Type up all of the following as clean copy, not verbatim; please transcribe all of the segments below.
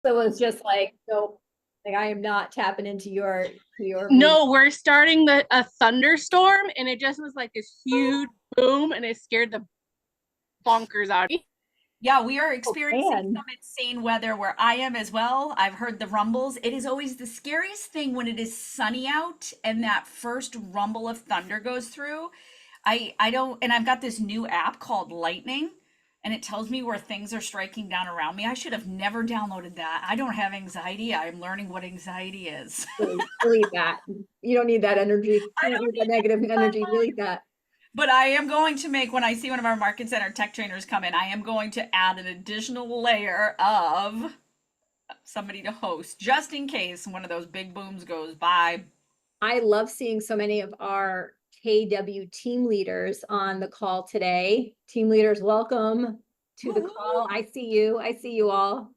So it's just like, nope, like I am not tapping into your boom. No, we're starting a thunderstorm, and it just was like this huge boom, and it scared the bonkers out of me. Yeah, we are Oh experiencing man. some insane weather where I am as well. I've heard the rumbles. It is always the scariest thing when it is sunny out and that first rumble of thunder goes through. I don't, and I've got this new app called Lightning, and it tells me where things are striking down around me. I should have never downloaded that. I don't have anxiety. I'm learning what anxiety is. Delete that. You don't need that energy. I You don't don't need that need negative that. energy. Delete that. But I am going to make, when I see one of our market center tech trainers come in, I am going to add an additional layer of somebody to host just in case one of those big booms goes by. I love seeing so many of our KW team leaders on the call today. Team leaders, welcome to the call. I see you. I see you all.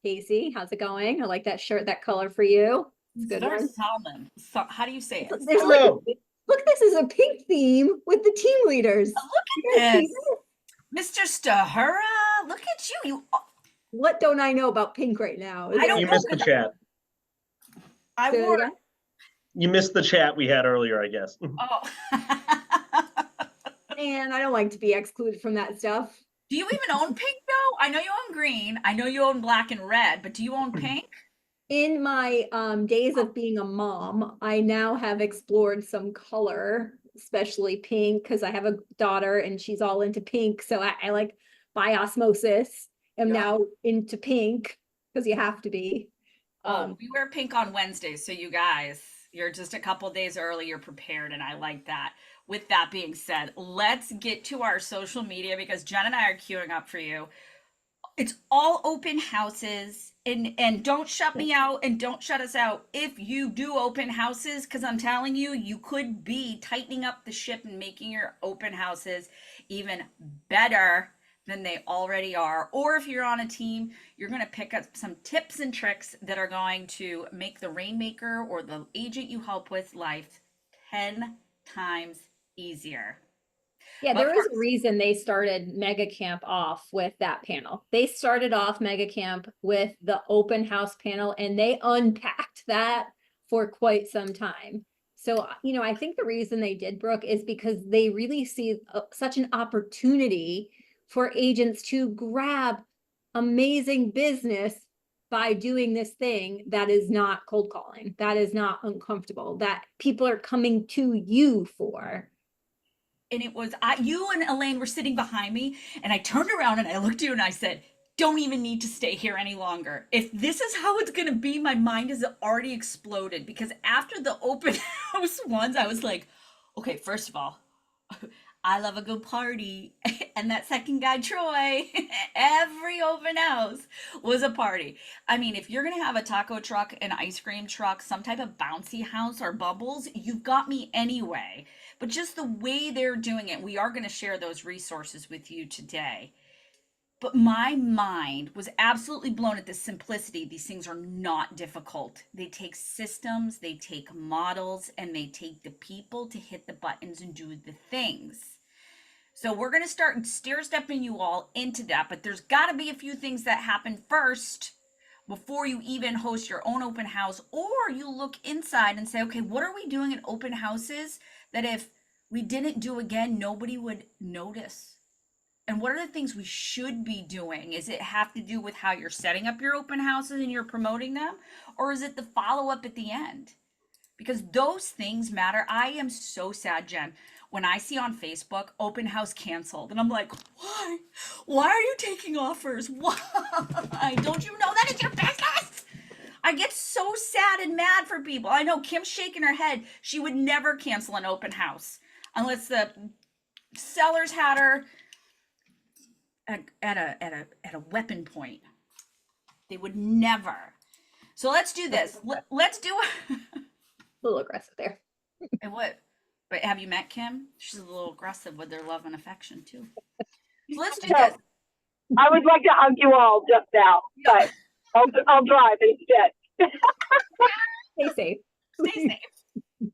Casey, how's it going? I like that shirt, that color for you. It's a good There's one. salmon. So, how do you say it? There's like look, this is a pink theme with the team leaders. You guys see Yes, this? Mr. Stahura, look at you. What don't I know about pink right now? Is I don't You know. missed the chat. I Say that wore. again? You missed the chat we had earlier, I guess. Oh. And I don't like to be excluded from that stuff. Do you even own pink though? I know you own green. I know you own black and red, but do you own pink? In my days of being a mom, I now have explored some color, especially pink, because I have a daughter and she's all into pink. So I like by osmosis am Yeah. now into pink because you have to be. We wear pink on Wednesdays, so you guys, you're just a couple days early, you're prepared, and I like that. With that being said, let's get to our social media because Jen and I are queuing up for you. It's all open houses, and don't shut me out and don't shut us out if you do open houses, because I'm telling you, you could be tightening up the ship and making your open houses even better than they already are. Or if you're on a team, you're going to pick up some tips and tricks that are going to make the rainmaker or the agent you help with life 10 times easier. Yeah, But there was a first, reason they started Mega Camp off with that panel. They started off Mega Camp with the open house panel and they unpacked that for quite some time. So, I think the reason they did, Brooke, is because they really see such an opportunity for agents to grab amazing business by doing this thing that is not cold calling, that is not uncomfortable, that people are coming to you for. and it was you and Elaine were sitting behind me, and I turned around and I looked at you and I said, "Don't even need to stay here any longer. If this is how it's gonna be, my mind has already exploded." Because after the open house ones, I was like, "Okay, first of all, I love a good party," and that second guy, Troy, every open house was a party. I mean, if you're gonna have a taco truck, an ice cream truck, some type of bouncy house or bubbles, you've got me anyway. But just the way they're doing it, we are going to share those resources with you today. But my mind was absolutely blown at the simplicity. These things are not difficult. They take systems, they take models, and they take the people to hit the buttons and do the things. So we're going to start stair stepping you all into that, but there's got to be a few things that happen first before you even host your own open house, or you look inside and say, okay, what are we doing in open houses that if we didn't do again, nobody would notice? And what are the things we should be doing? Is it have to do with how you're setting up your open houses and you're promoting them? Or is it the follow up at the end? Because those things matter. I am so sad, Jen, when I see on Facebook open house canceled. And I'm like, why? Why are you taking offers? Why? Don't you know that it's your business? I get so sad and mad for people. I know Kim's shaking her head. She would never cancel an open house unless the sellers had her at a weapon point. They would never. So let's do this. Let's do it. A little aggressive there. And what? But have you met Kim? She's a little aggressive with their love and affection too. So let's do this. I would like to hug you all just now, but I'll drive instead. Stay safe. Stay safe.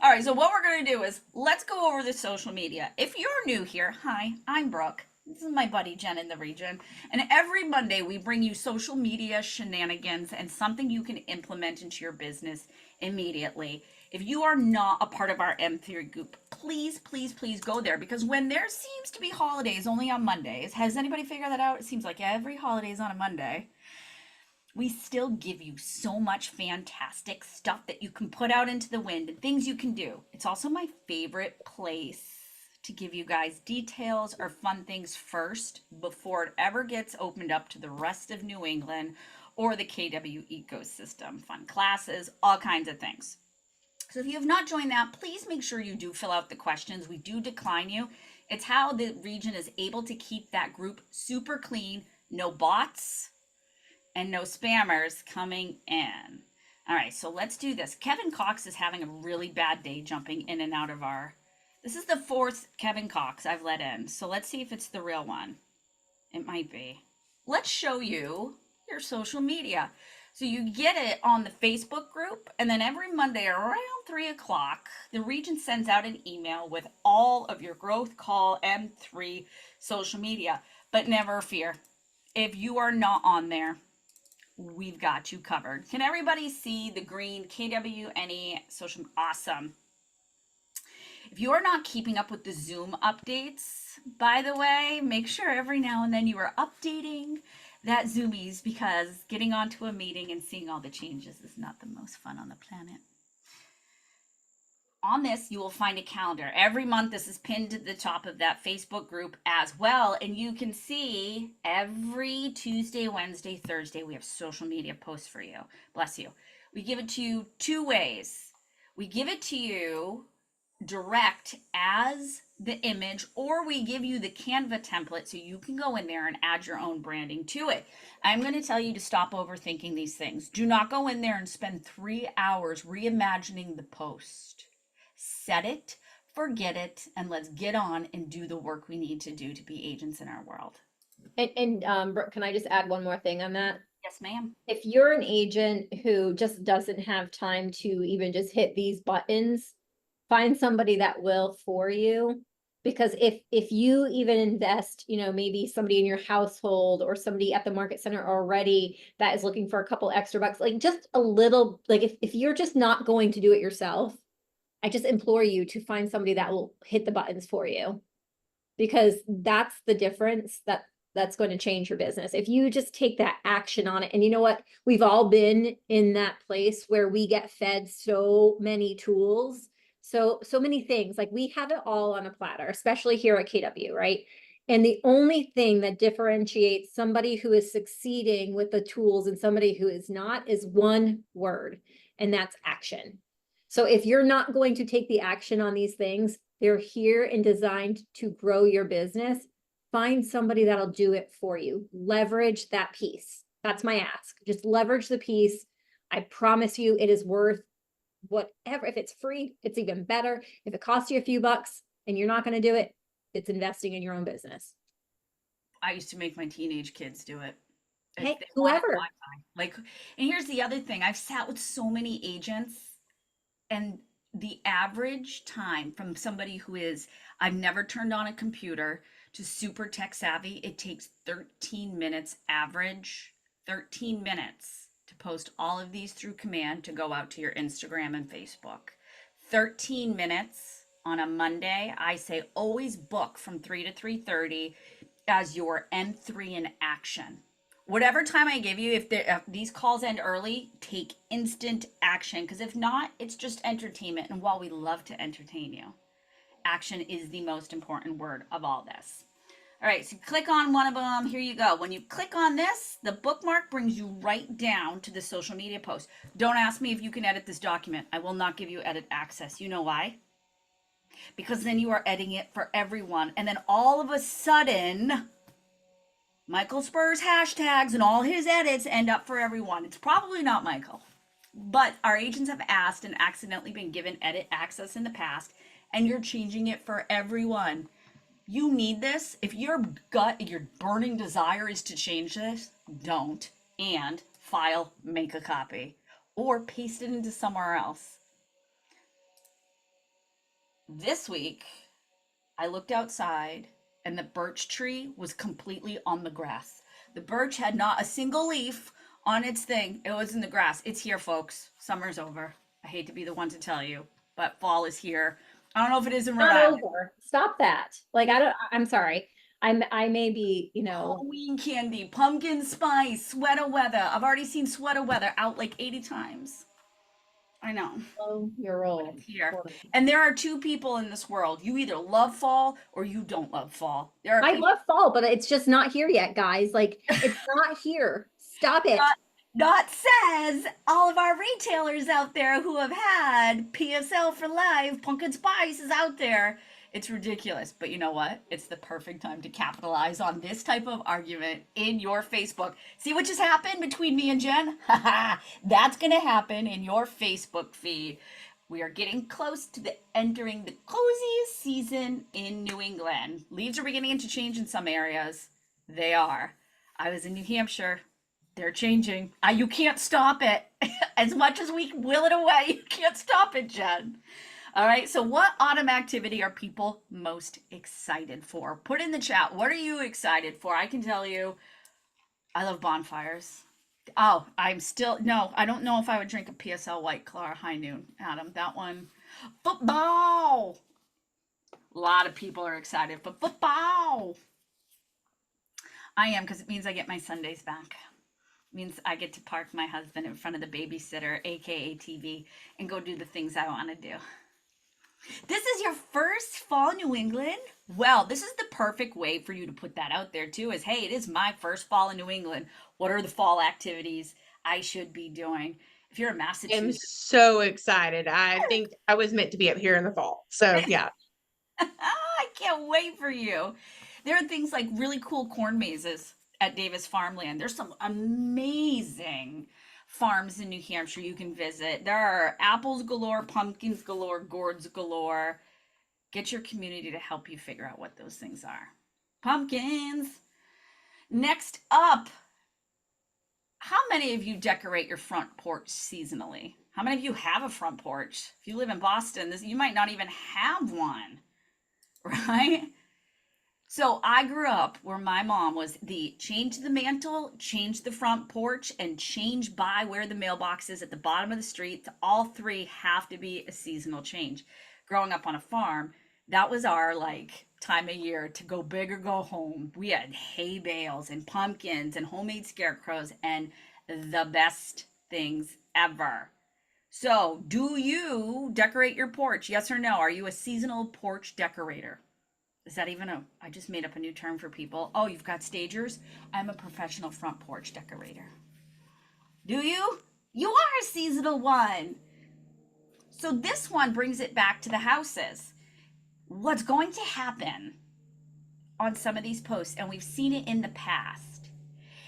All right, so what we're going to do is let's go over the social media. If you're new here, hi, I'm Brooke. This is my buddy Jen in the region. And every Monday, we bring you social media shenanigans and something you can implement into your business immediately. If you are not a part of our M3 group, please, please, please go there, because when there seems to be holidays only on Mondays, has anybody figured that out? It seems like every holiday is on a Monday. We still give you so much fantastic stuff that you can put out into the wind and things you can do. It's also my favorite place to give you guys details or fun things first before it ever gets opened up to the rest of New England or the KW ecosystem. Fun classes, all kinds of things. So if you have not joined that, please make sure you do fill out the questions. We do decline you. It's how the region is able to keep that group super clean, no bots and no spammers coming in. All right, so let's do this. Kevin Cox is having a really bad day jumping in and out of our, this is the 4th Kevin Cox I've let in. So let's see if it's the real one. It might be. Let's show you your social media. So you get it on the Facebook group, and then every Monday around 3 o'clock, the region sends out an email with all of your Growth Call M3 social media. But never fear, if you are not on there, we've got you covered. Can everybody see the green KWNE social? Awesome. If you are not keeping up with the Zoom updates, by the way, make sure every now and then you are updating that Zoomies, because getting onto a meeting and seeing all the changes is not the most fun on the planet. On this, you will find a calendar. Every month, this is pinned to the top of that Facebook group as well. And you can see every Tuesday, Wednesday, Thursday, we have social media posts for you. Bless you. We give it to you 2 ways. We give it to you direct as the image, or we give you the Canva template so you can go in there and add your own branding to it. I'm going to tell you to stop overthinking these things. Do not go in there and spend 3 hours reimagining the post. Set it, forget it, and let's get on and do the work we need to do to be agents in our world. And Brooke, can I just add one more thing on that? Yes, ma'am. If you're an agent who just doesn't have time to even just hit these buttons, find somebody that will for you. Because if you even invest, maybe somebody in your household or somebody at the market center already that is looking for a couple extra bucks, like just a little, like if you're just not going to do it yourself, I just implore you to find somebody that will hit the buttons for you. Because that's the difference that's going to change your business. If you just take that action on it, and you know what, we've all been in that place where we get fed so many tools. So many things, like we have it all on a platter, especially here at KW, right? And the only thing that differentiates somebody who is succeeding with the tools and somebody who is not is one word, and that's action. So if you're not going to take the action on these things, they're here and designed to grow your business. Find somebody that'll do it for you. Leverage that piece. That's my ask. Just leverage the piece. I promise you it is worth whatever. If it's free, it's even better. If it costs you a few bucks and you're not going to do it, it's investing in your own business. I used to make my teenage kids do it. Hey, They whoever. wanted Wi-Fi. Like, and here's the other thing. I've sat with so many agents, and the average time from somebody who is, I've never turned on a computer, to super tech savvy, it takes 13 minutes average, 13 minutes to post all of these through command to go out to your Instagram and Facebook. 13 minutes on a Monday. I say always book from 3 to 3:30 as your M3 in action. Whatever time I give you, if these calls end early, take instant action, because if not, it's just entertainment. And while we love to entertain you, action is the most important word of all this. All right, so click on one of them. Here you go. When you click on this, the bookmark brings you right down to the social media post. Don't ask me if you can edit this document. I will not give you edit access. You know why? Because then you are editing it for everyone. And then all of a sudden, Michael Spur's hashtags and all his edits end up for everyone. It's probably not Michael, but our agents have asked and accidentally been given edit access in the past, and you're changing it for everyone. You need this. If your burning desire is to change this, don't. And file, make a copy, or paste it into somewhere else. This week, I looked outside and the birch tree was completely on the grass. The birch had not a single leaf on its thing. It was in the grass. It's here, folks. Summer's over. I hate to be the one to tell you, but fall is here. I don't know if it is in Rhode Not Island. over. Stop that. Like, I'm sorry. I may be, you know, Halloween candy, pumpkin spice, sweater weather. I've already seen sweater weather out like 80 times. I know. oh, you're old. It's here. And there are two people in this world. You either love fall or you don't love fall. There are I people love fall, but it's just not here yet, guys. Like, it's not here. Stop it. Not says all of our retailers out there who have had PSL for life, pumpkin spice is out there. It's ridiculous, but you know what? It's the perfect time to capitalize on this type of argument in your Facebook. See what just happened between me and Jen? That's going to happen in your Facebook feed. We are getting close to entering the coziest season in New England. Leaves are beginning to change in some areas. They are. I was in New Hampshire. They're changing. You can't stop it. As much as we will it away, you can't stop it, Jen. All right, so what autumn activity are people most excited for? Put in the chat, what are you excited for? I can tell you, I love bonfires. Oh, no, I don't know if I would drink a PSL White Claw or High Noon, Adam. That one, football. A lot of people are excited for football. I am, because it means I get my Sundays back. It means I get to park my husband in front of the babysitter, aka TV, and go do the things I want to do. This is your first fall in New England? Well, this is the perfect way for you to put that out there too, is, hey, it is my first fall in New England. What are the fall activities I should be doing? If you're in I'm Massachusetts. so excited. I think I was meant to be up here in the fall. So yeah. I can't wait for you. There are things like really cool corn mazes at Davis Farmland. There's some amazing farms in New Hampshire you can visit. There are apples galore, pumpkins galore, gourds galore. Get your community to help you figure out what those things are. Pumpkins. Next up, how many of you decorate your front porch seasonally? How many of you have a front porch? If you live in Boston, you might not even have one, right? So I grew up where my mom was the change the mantle, change the front porch, and change by where the mailbox is at the bottom of the street. All three have to be a seasonal change. Growing up on a farm, that was our time of year to go big or go home. We had hay bales and pumpkins and homemade scarecrows and the best things ever. So do you decorate your porch? Yes or no? Are you a seasonal porch decorator? Is that even I just made up a new term for people. Oh, you've got stagers? I'm a professional front porch decorator. Do you? You are a seasonal one. So this one brings it back to the houses. What's going to happen on some of these posts, and we've seen it in the past.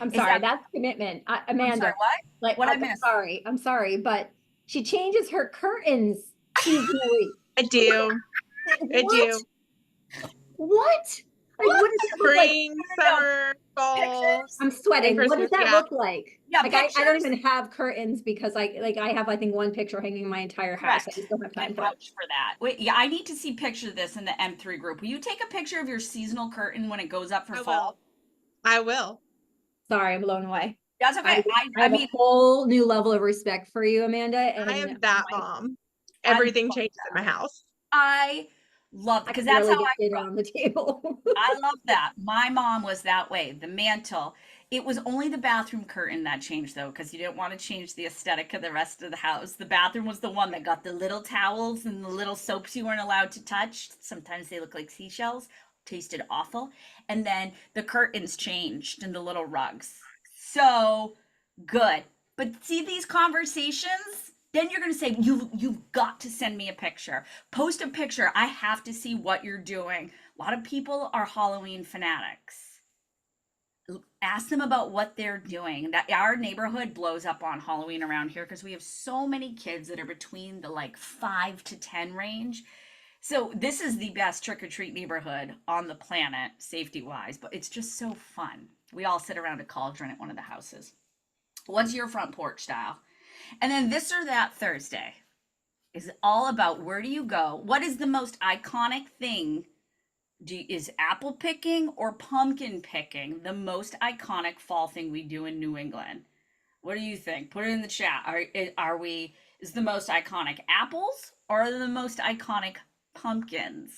I'm Is sorry, that- that's commitment. I'm Amanda, sorry, what? like, What I I'm missed? I'm sorry, but she changes her curtains seasonally. I do. I do. What? Like, what does that look like? Spring, summer, fall. I'm sweating. What does Christmas, that yeah. look like? Yeah, Like, I don't pictures. even have curtains because I have, I think, one picture hanging in my entire house. I Correct. just don't have I time for it. vouch for that. Wait, yeah, I need to see pictures of this in the M3 group. Will you take a picture of your seasonal curtain when it goes up for I fall? will. I will. Sorry, I'm blown away. That's okay. I I have mean, a whole new level of respect for you, Amanda. And I am that I- mom. I Everything love changes in my house. I love I because can that's barely how get I dinner grew up. on the table. I love that. My mom was that way. The mantle. It was only the bathroom curtain that changed though, because you didn't want to change the aesthetic of the rest of the house. The bathroom was the one that got the little towels and the little soaps you weren't allowed to touch. Sometimes they look like seashells. Tasted awful. And then the curtains changed and the little rugs. So good. But see these conversations? Then you're going to say, you've got to send me a picture. Post a picture. I have to see what you're doing. A lot of people are Halloween fanatics. Ask them about what they're doing. That our neighborhood blows up on Halloween around here because we have so many kids that are between the 5 to 10 range. So this is the best trick-or-treat neighborhood on the planet, safety-wise, but it's just so fun. We all sit around a cauldron at one of the houses. What's your front porch style? And then this or that Thursday is all about where do you go? What is the most iconic thing Is apple picking or pumpkin picking the most iconic fall thing we do in New England? What do you think? Put it in the chat. Is the most iconic apples or are the most iconic pumpkins?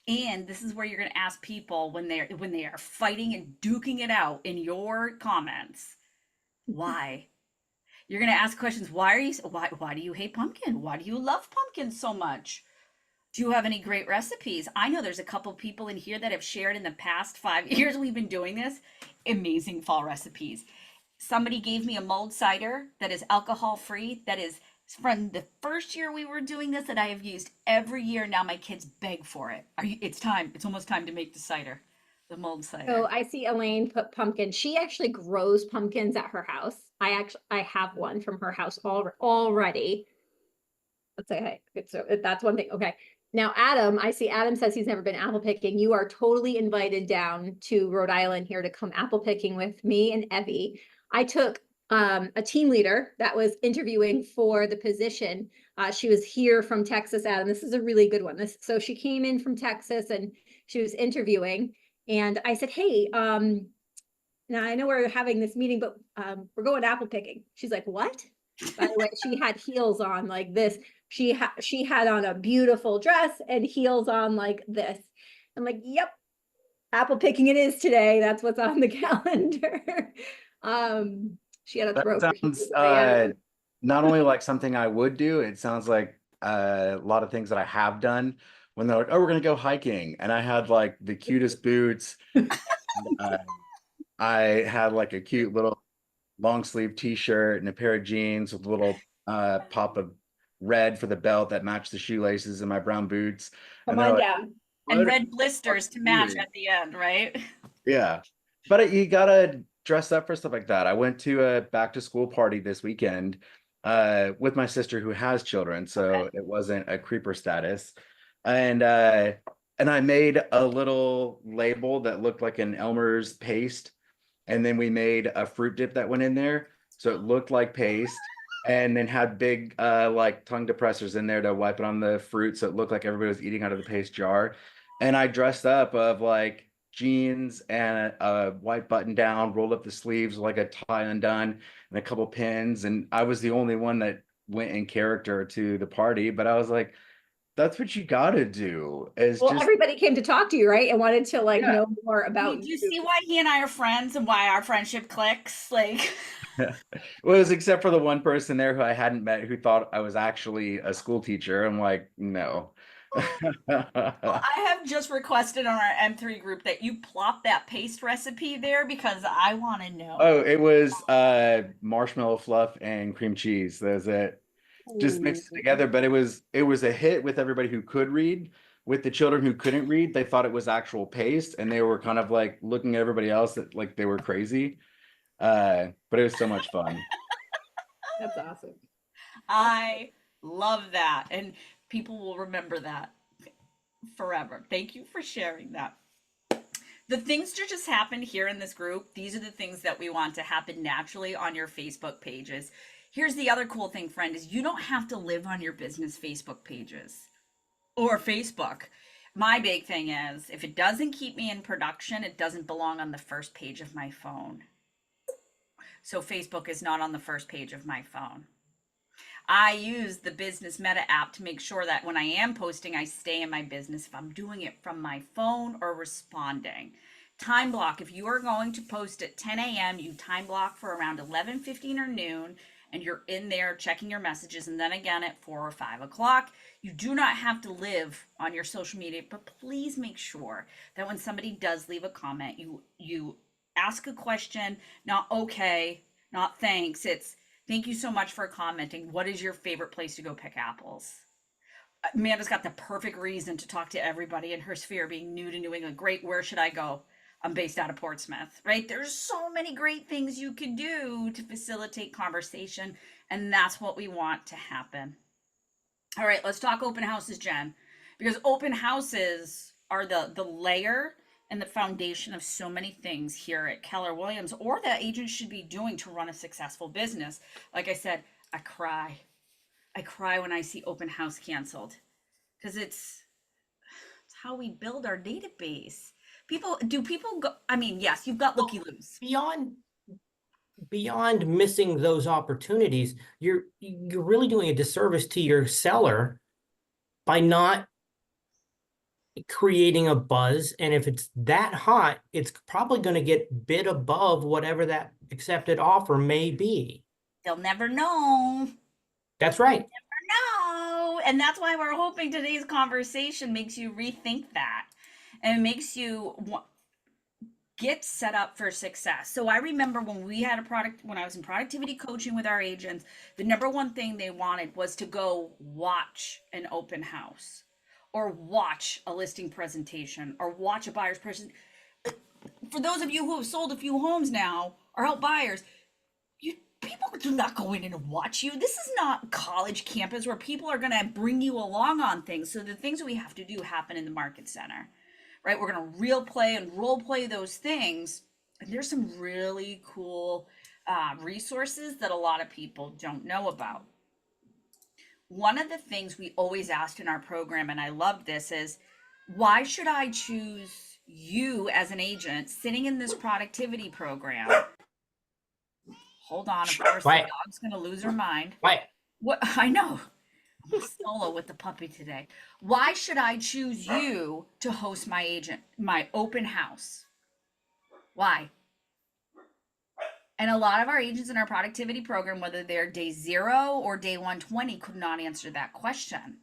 And this is where you're going to ask people when they are fighting and duking it out in your comments, why? You're going to ask questions. Why do you hate pumpkin? Why do you love pumpkin so much? Do you have any great recipes? I know there's a couple people in here that have shared in the past 5 years we've been doing this amazing fall recipes. Somebody gave me a mulled cider that is alcohol free, that is from the first year we were doing this, that I have used every year. Now my kids beg for it. It's time. It's almost time to make the cider, the mulled cider. So I see Elaine put pumpkin. She actually grows pumpkins at her house. I have one from her house already. Let's say, hey, so that's one thing. Okay. Now, Adam, I see Adam says he's never been apple picking. You are totally invited down to Rhode Island here to come apple picking with me and Evie. I took a team leader that was interviewing for the position. She was here from Texas, Adam. This is a really good one. So she came in from Texas and she was interviewing. And I said, hey, now I know we're having this meeting, but we're going apple picking. She's like, what? By the way, she had heels on like this. She had on a beautiful dress and heels on like this. I'm like, yep, apple picking it is today. That's what's on the calendar. She had a That throat. sounds not only like something I would do, it sounds like a lot of things that I have done when they're like, oh, we're gonna go hiking. And I had like the cutest boots. And, I had like a cute little long sleeve t-shirt and a pair of jeans with a little pop of red for the belt that matched the shoelaces and my brown boots. Come they're on like, down. And "What red blisters to match you?" at the end, right? Yeah, but you gotta dress up for stuff like that. I went to a back to school party this weekend with my sister who has children, so it wasn't a creeper status. And I made a little label that looked like an Elmer's paste, and then we made a fruit dip that went in there, so it looked like paste, and then had big like tongue depressors in there to wipe it on the fruit, so it looked like everybody was eating out of the paste jar. And I dressed up of like jeans and a white button down, rolled up the sleeves like a tie undone and a couple pins. And I was the only one that went in character to the party, but I was like, that's what you gotta do. Is Well, just everybody came to talk to you, right? And wanted to like Yeah. know more I about mean, do you see why he and I are friends and why our friendship clicks? Like, was except for the one person there who I hadn't met who thought I was actually a school teacher. I'm like, no. well, I have just requested on our M3 group that you plop that paste recipe there because I want to know. Oh, it was marshmallow fluff and cream cheese. That's it. Just mixed it together, but it was a hit with everybody who could read. With the children who couldn't read, they thought it was actual paste, and they were kind of like looking at everybody else that like they were crazy. But it was so much fun. That's awesome. I love that. And people will remember that forever. Thank you for sharing that. The things that just happened here in this group, these are the things that we want to happen naturally on your Facebook pages. Here's the other cool thing, friend, is you don't have to live on your business Facebook pages or Facebook. My big thing is if it doesn't keep me in production, it doesn't belong on the first page of my phone. So Facebook is not on the first page of my phone. I use the Business Meta app to make sure that when I am posting, I stay in my business if I'm doing it from my phone or responding. Time block, if you are going to post at 10 a.m., you time block for around 11:15 or noon, and you're in there checking your messages, and then again at 4 or 5 o'clock. You do not have to live on your social media, but please make sure that when somebody does leave a comment, you ask a question, not okay, not thanks. It's thank you so much for commenting. What is your favorite place to go pick apples? Amanda's got the perfect reason to talk to everybody in her sphere, being new to New England. Great, where should I go? I'm based out of Portsmouth, right? There's so many great things you can do to facilitate conversation, and that's what we want to happen. All right, let's talk open houses, Jen, because open houses are the layer and the foundation of so many things here at Keller Williams, or that agents should be doing to run a successful business. Like I said, I cry when I see open house canceled because it's how we build our database. Do people go, I mean, yes, you've got looky-loos. Beyond missing those opportunities, you're really doing a disservice to your seller by not creating a buzz. And if it's that hot, it's probably going to get bid above whatever that accepted offer may be. They'll never know. That's right. No, and that's why we're hoping today's conversation makes you rethink that and makes you get set up for success. So I remember when I was in productivity coaching with our agents, the number one thing they wanted was to go watch an open house or watch a listing presentation or watch a buyer's presentation. For those of you who have sold a few homes now or help buyers, people do not go in and watch you. This is not college campus where people are going to bring you along on things. So the things we have to do happen in the market center, right? We're going to role play those things. And there's some really cool resources that a lot of people don't know about. One of the things we always asked in our program, and I love this, is why should I choose you as an agent sitting in this productivity program? Hold on, of course, the dog's going to lose her mind. Why? What? I know. I'm solo with the puppy today. Why should I choose you to host my open house? Why? And a lot of our agents in our productivity program, whether they're day 0 or day 120, could not answer that question.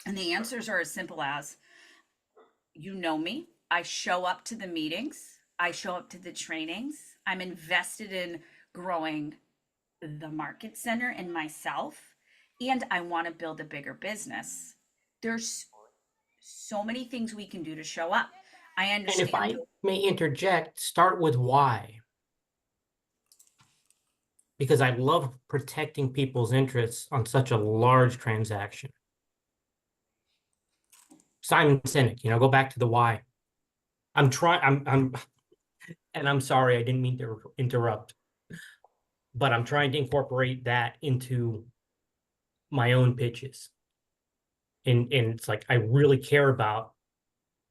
And the answers are as simple as, you know me, I show up to the meetings, I show up to the trainings, I'm invested in growing the market center and myself, and I want to build a bigger business. There's so many things we can do to show up. I understand. And if I may interject, start with why. Because I love protecting people's interests on such a large transaction. Simon Sinek, go back to the why. I'm sorry, I didn't mean to interrupt. But I'm trying to incorporate that into my own pitches. And it's like, I really care about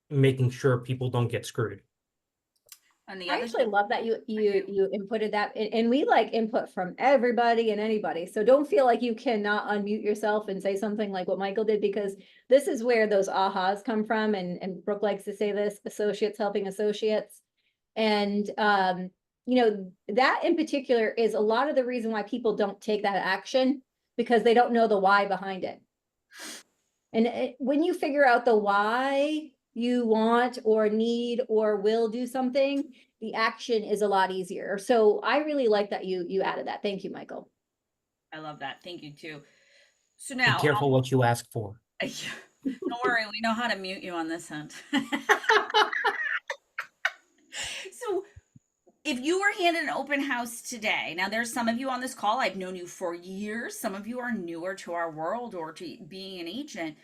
making sure people don't get screwed. And the I other actually love that you inputted that, and we like input from everybody and anybody. So don't feel like you cannot unmute yourself and say something like what Michael did, because this is where those ahas come from. And Brooke likes to say this: associates helping associates. And that in particular is a lot of the reason why people don't take that action, because they don't know the why behind it. And when you figure out the why you want or need or will do something, the action is a lot easier. So I really like that you added that. Thank you, Michael. I love that. Thank you too. So now, be careful what you ask for. Don't worry, we know how to mute you on this end. So if you were handed an open house today, now there's some of you on this call, I've known you for years. Some of you are newer to our world or to being an agent.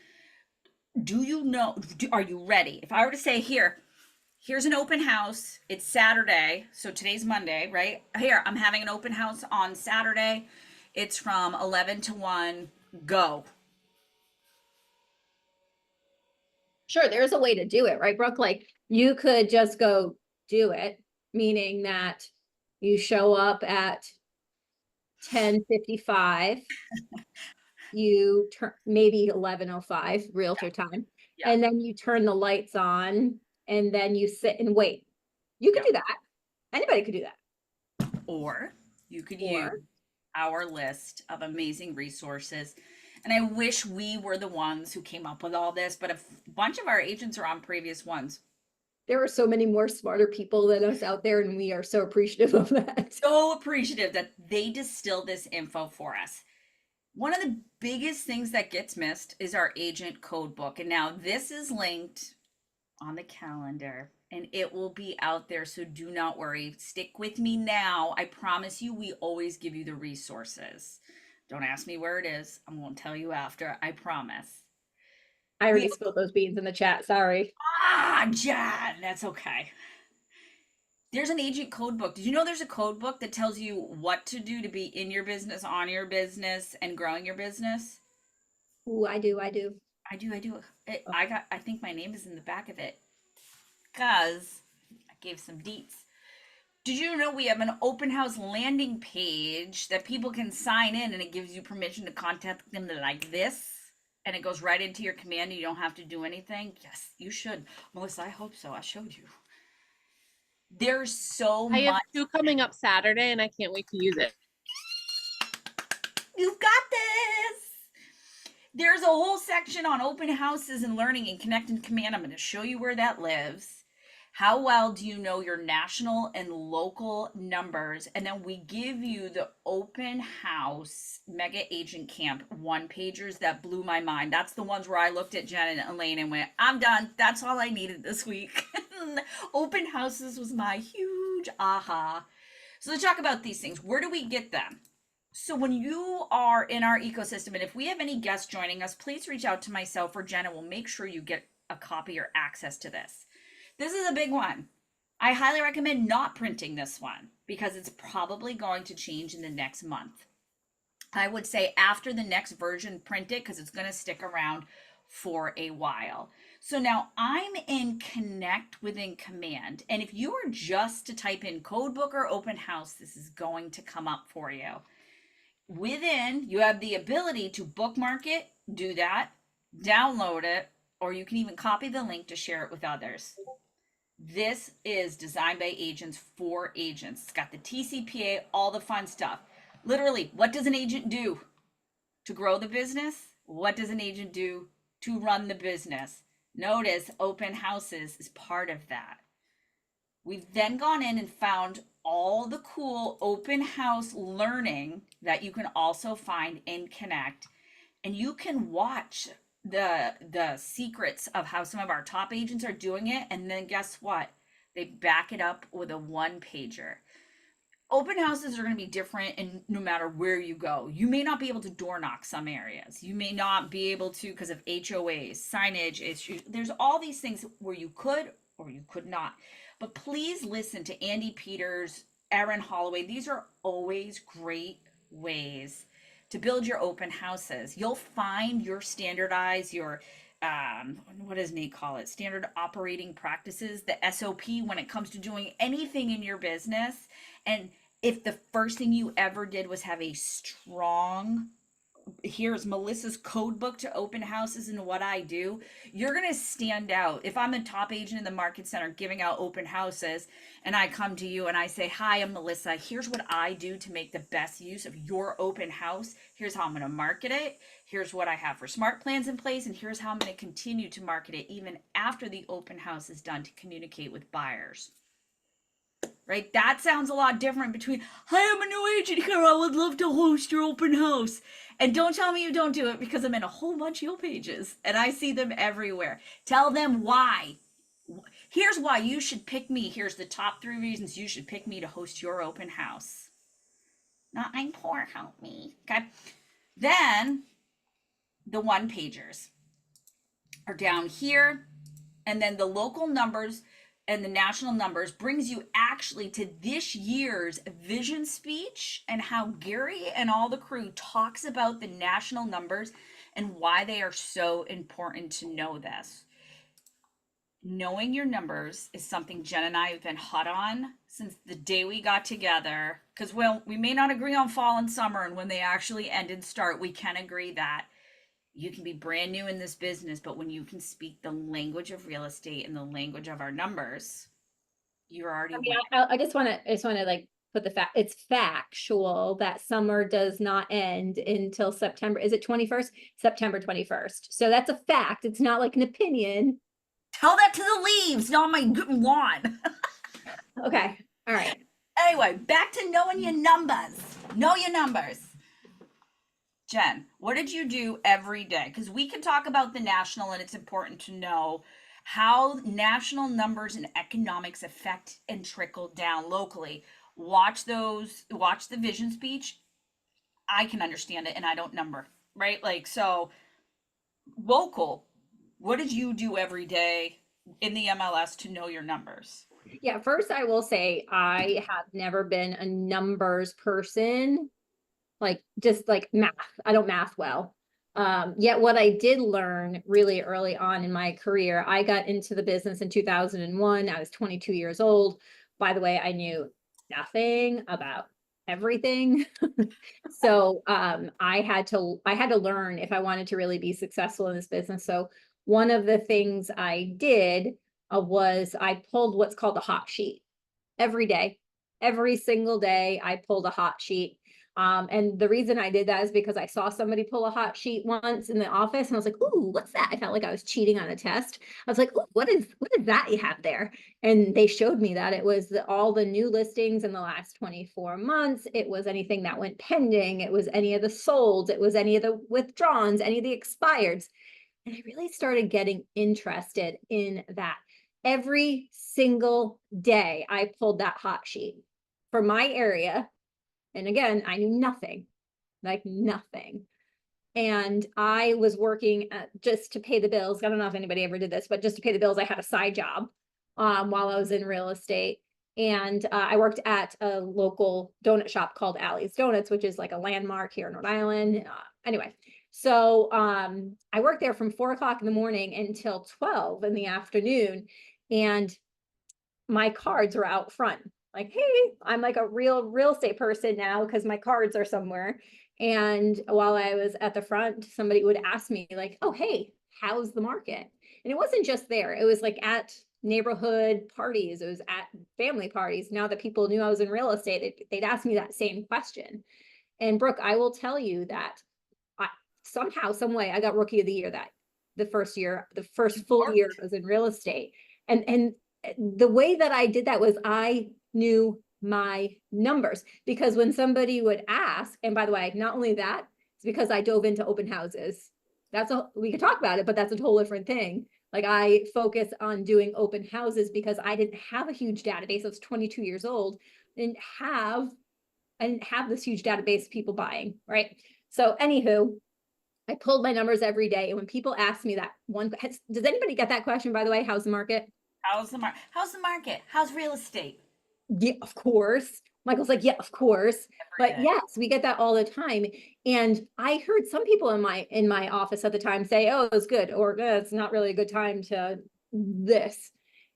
Are you ready? If I were to say, here's an open house, it's Saturday, so today's Monday, right? Here, I'm having an open house on Saturday. It's from 11 to 1, go. Sure, there's a way to do it, right, Brooke? Like, you could just go do it, meaning that you show up at 10:55. You turn maybe 11:05 realtor time, Yeah. and then you turn the lights on, and then you sit and wait. You could do that. Anybody could do that. Or you could use our list of amazing resources. And I wish we were the ones who came up with all this, but a bunch of our agents are on previous ones. There are so many more smarter people than us out there, and we are so appreciative of that. So appreciative that they distill this info for us. One of the biggest things that gets missed is our agent code book. And now this is linked on the calendar and it will be out there. So do not worry. Stick with me now. I promise you, we always give you the resources. Don't ask me where it is. I'm going to tell you after. I promise. I already spilled those beans in the chat. Sorry. Jan, that's okay. There's an agent code book. Did you know there's a code book that tells you what to do to be in your business, on your business, and growing your business? Ooh, I do. I do. Oh. I think my name is in the back of it. Cause I gave some deets. Did you know we have an open house landing page that people can sign in and it gives you permission to contact them like this? And it goes right into your command and you don't have to do anything? Yes, you should. Melissa, I hope so. I showed you. There's so I have much. 2 coming up Saturday and I can't wait to use it. You've got this. There's a whole section on open houses and learning and connecting command. I'm going to show you where that lives. How well do you know your national and local numbers? And then we give you the open house mega agent camp 1-pagers that blew my mind. That's the ones where I looked at Jen and Elaine and went, I'm done. That's all I needed this week. Open houses was my huge aha. So let's talk about these things. Where do we get them? So when you are in our ecosystem, and if we have any guests joining us, please reach out to myself or Jen and we'll make sure you get a copy or access to this. This is a big one. I highly recommend not printing this one because it's probably going to change in the next month. I would say after the next version, print it because it's going to stick around for a while. So now I'm in Connect within Command. And if you were just to type in Codebook or Open House, this is going to come up for you. Within, you have the ability to bookmark it, do that, download it, or you can even copy the link to share it with others. This is designed by agents for agents. It's got the TCPA, all the fun stuff. Literally, what does an agent do to grow the business? What does an agent do to run the business? Notice open houses is part of that. We've then gone in and found all the cool open house learning that you can also find in Connect. And you can watch the secrets of how some of our top agents are doing it. And then guess what? They back it up with a 1-pager. Open houses are going to be different and no matter where you go. You may not be able to door knock some areas. You may not be able to because of HOAs, signage issues. There's all these things where you could or you could not. But please listen to Andy Peters, Erin Holloway. These are always great ways to build your open houses. You'll find your standardized, your what does Nate call it? Standard operating practices, the SOP when it comes to doing anything in your business. And if the first thing you ever did was have a strong, here's Melissa's code book to open houses and what I do, you're going to stand out. If I'm a top agent in the market center giving out open houses and I come to you and I say, hi, I'm Melissa. Here's what I do to make the best use of your open house. Here's how I'm going to market it. Here's what I have for smart plans in place. And here's how I'm going to continue to market it even after the open house is done to communicate with buyers. Right? That sounds a lot different between, hi, I'm a new agent here. I would love to host your open house. And don't tell me you don't do it because I'm in a whole bunch of your pages and I see them everywhere. Tell them why. Here's why you should pick me. Here's the top 3 reasons you should pick me to host your open house. Not I'm poor, help me. Okay. Then the 1-pagers are down here. And then the local numbers and the national numbers brings you actually to this year's vision speech and how Gary and all the crew talks about the national numbers and why they are so important to know this. Knowing your numbers is something Jen and I have been hot on since the day we got together. Because, well, we may not agree on fall and summer and when they actually end and start, we can agree that you can be brand new in this business, but when you can speak the language of real estate and the language of our numbers, you're already. I mean, I just want to like put the fact, it's factual that summer does not end until September. Is it 21st? September 21st. So that's a fact. It's not like an opinion. Tell that to the leaves, not my lawn. Okay. All right. Anyway, back to knowing your numbers. Know your numbers. Jen, what did you do every day? Because we can talk about the national and it's important to know how national numbers and economics affect and trickle down locally. Watch the vision speech. I can understand it and I don't number, right? Like, so local, what did you do every day in the MLS to know your numbers? Yeah. First, I will say I have never been a numbers person. Like just like math. I don't math well. Yet what I did learn really early on in my career, I got into the business in 2001. I was 22 years old. By the way, I knew nothing about everything. So I had to learn if I wanted to really be successful in this business. So one of the things I did was I pulled what's called a hot sheet every day. Every single day, I pulled a hot sheet. And the reason I did that is because I saw somebody pull a hot sheet once in the office and I was like, ooh, what's that? I felt like I was cheating on a test. I was like, ooh, what is that you have there? And they showed me that it was all the new listings in the last 24 months. It was anything that went pending. It was any of the solds. It was any of the withdrawns, any of the expireds. And I really started getting interested in that. Every single day I pulled that hot sheet for my area. And again, I knew nothing, like nothing. And I was working just to pay the bills. I don't know if anybody ever did this, but just to pay the bills, I had a side job while I was in real estate. And I worked at a local donut shop called Allie's Donuts, which is like a landmark here in Rhode Island. Anyway, so I worked there from 4 o'clock in the morning until 12 in the afternoon. And my cards were out front. Like, hey, I'm like a real estate person now because my cards are somewhere. And while I was at the front, somebody would ask me like, oh, hey, how's the market? And it wasn't just there. It was like at neighborhood parties. It was at family parties. Now that people knew I was in real estate, they'd ask me that same question. And Brooke, I will tell you that somehow, some way, I got Rookie of the Year the first full year I was in real estate. And the way that I did that was I knew my numbers, because when somebody would ask, and by the way, not only that, it's because I dove into open houses. We could talk about it, but that's a whole different thing. Like I focus on doing open houses because I didn't have a huge database. I was 22 years old, I didn't have this huge database of people buying, right? So anywho, I pulled my numbers every day. And when people ask me that does anybody get that question, by the way? How's the market? How's the market? How's real estate? Yeah, of course. Michael's like, yeah, of course. But yes, we get that all the time. And I heard some people in my office at the time say, oh, it's good, or it's not really a good time to this.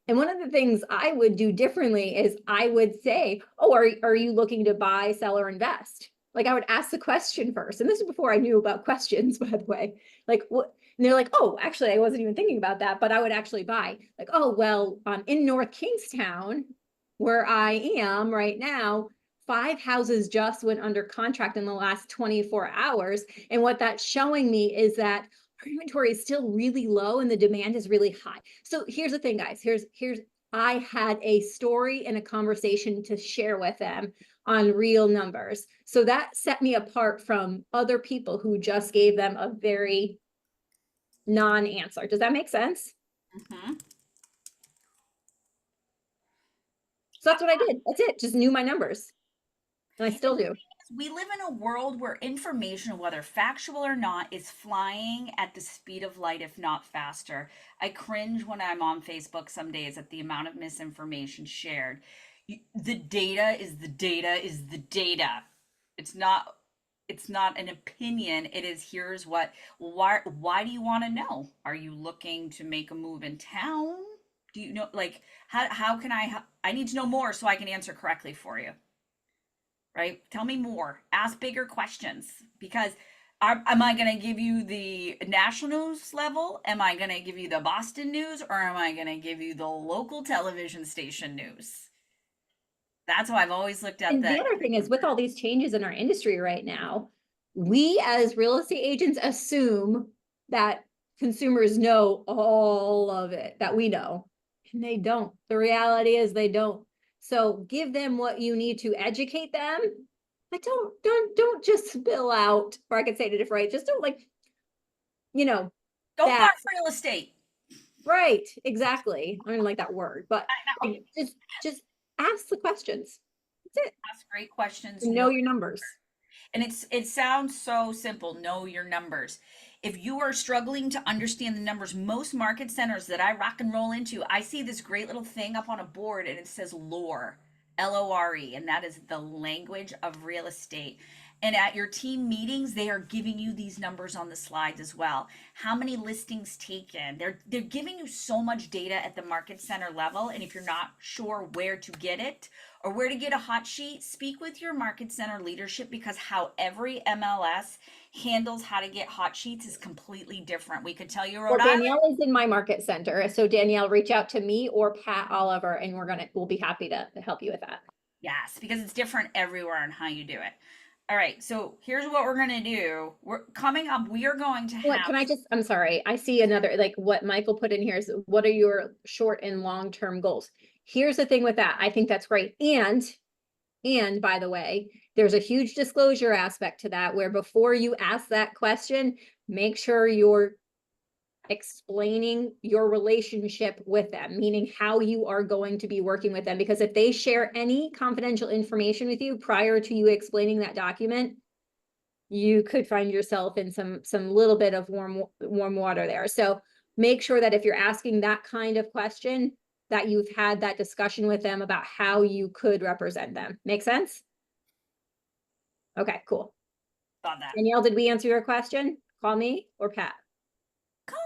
And one of the things I would do differently is I would say, oh, are you looking to buy, sell, or invest? Like I would ask the question first. And this is before I knew about questions, by the way. Like what? And they're like, oh, actually, I wasn't even thinking about that, but I would actually buy. Like, oh, well, in North Kingstown, where I am right now, 5 houses just went under contract in the last 24 hours. And what that's showing me is that our inventory is still really low and the demand is really high. So here's the thing, guys. I had a story and a conversation to share with them on real numbers. So that set me apart from other people who just gave them a very non-answer. Does that make sense? Mm-hmm. So that's what I did. That's it. Just knew my numbers. And I still do. We live in a world where information, whether factual or not, is flying at the speed of light, if not faster. I cringe when I'm on Facebook some days at the amount of misinformation shared. The data is the data is the data. It's not an opinion. It is here's what. Why do you want to know? Are you looking to make a move in town? Do you know, like, how can I need to know more so I can answer correctly for you, right? Tell me more, ask bigger questions, because am I going to give you the national news level? Am I going to give you the Boston news, or am I going to give you the local television station news? That's how I've always looked at the other thing is, with all these changes in our industry right now, we as real estate agents assume that consumers know all of it that we know. And they don't. The reality is they don't. So give them what you need to educate them. But don't just spill out, or I could say it a different way. Just don't don't buy real estate. Right. Exactly. I don't like that word, but just ask the questions. That's it. Ask great questions. Know your numbers. And it sounds so simple. Know your numbers. If you are struggling to understand the numbers, most market centers that I rock and roll into, I see this great little thing up on a board and it says LORE, LORE, and that is the language of real estate. And at your team meetings, they are giving you these numbers on the slides as well. How many listings taken? They're giving you so much data at the market center level. And if you're not sure where to get it or where to get a hot sheet, speak with your market center leadership, because how every MLS handles how to get hot sheets is completely different. We could tell you Well, Rhode Island. Danielle is in my market center. So Danielle, reach out to me or Pat Oliver and we'll be happy to help you with that. Yes, because it's different everywhere on how you do it. All right, so here's what we're gonna do. We're coming up, we are going to What, have. can I just, I'm sorry, I see another, like what Michael put in here is, what are your short and long-term goals? Here's the thing with that, I think that's great, and by the way, there's a huge disclosure aspect to that, where before you ask that question, make sure you're explaining your relationship with them, meaning how you are going to be working with them, because if they share any confidential information with you prior to you explaining that document, you could find yourself in some little bit of warm water there. So make sure that if you're asking that kind of question, that you've had that discussion with them about how you could represent them. Make sense? Okay, cool. Thought that. Danielle, did we answer your question? Call me or Pat? Call me.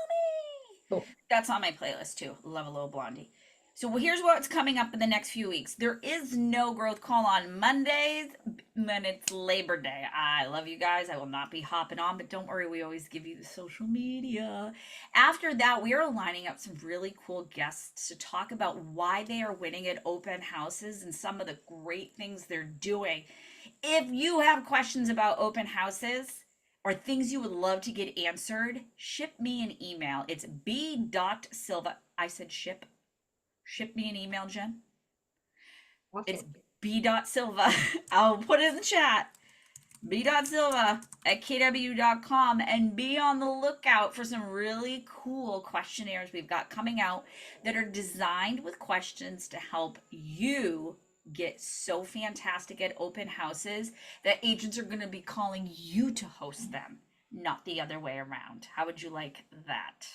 Cool. That's on my playlist too. Love a little blondie. So here's what's coming up in the next few weeks. There is no growth call on Mondays when it's Labor Day. I love you guys. I will not be hopping on, but don't worry, we always give you the social media. After that, we are lining up some really cool guests to talk about why they are winning at open houses and some of the great things they're doing. If you have questions about open houses or things you would love to get answered, ship me an email. It's b.silva. I said ship. Ship me an email, Jen. It's b.silva. I'll put it in the chat. b.silva@kw.com, and be on the lookout for some really cool questionnaires we've got coming out that are designed with questions to help you get so fantastic at open houses that agents are going to be calling you to host them, not the other way around. How would you like that?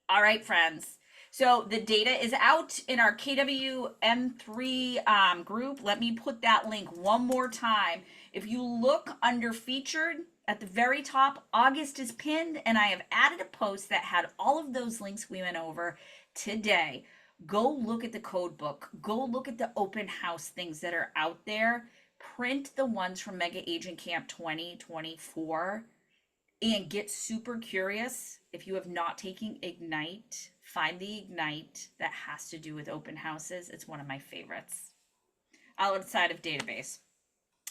All right, friends. So the data is out in our KWM3 group. Let me put that link one more time. If you look under featured at the very top, August is pinned, and I have added a post that had all of those links we went over today. Go look at the code book. Go look at the open house things that are out there. Print the ones from Mega Agent Camp 2024 and get super curious. If you have not taken Ignite, find the Ignite that has to do with open houses. It's one of my favorites outside of database.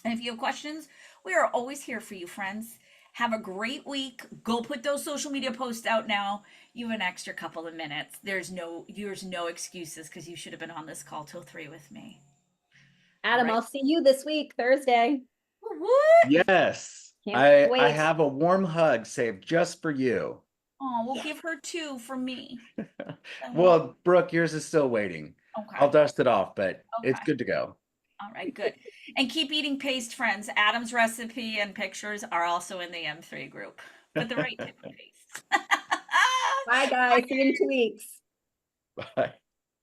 And if you have questions, we are always here for you, friends. Have a great week. Go put those social media posts out now. You have an extra couple of minutes. There's no excuses, because you should have been on this call till 3 with me. Adam, Right. I'll see you this week, Thursday. What? Yes. Can't I wait. have a warm hug saved just for you. Oh, we'll give her 2 for me. Well, Brooke, yours is still waiting. Okay. I'll dust it off, but it's Okay. good to go. All right, good. And keep eating paste, friends. Adam's recipe and pictures are also in the M3 group. But the right type of paste. Bye, guys. See you in 2 weeks. Bye.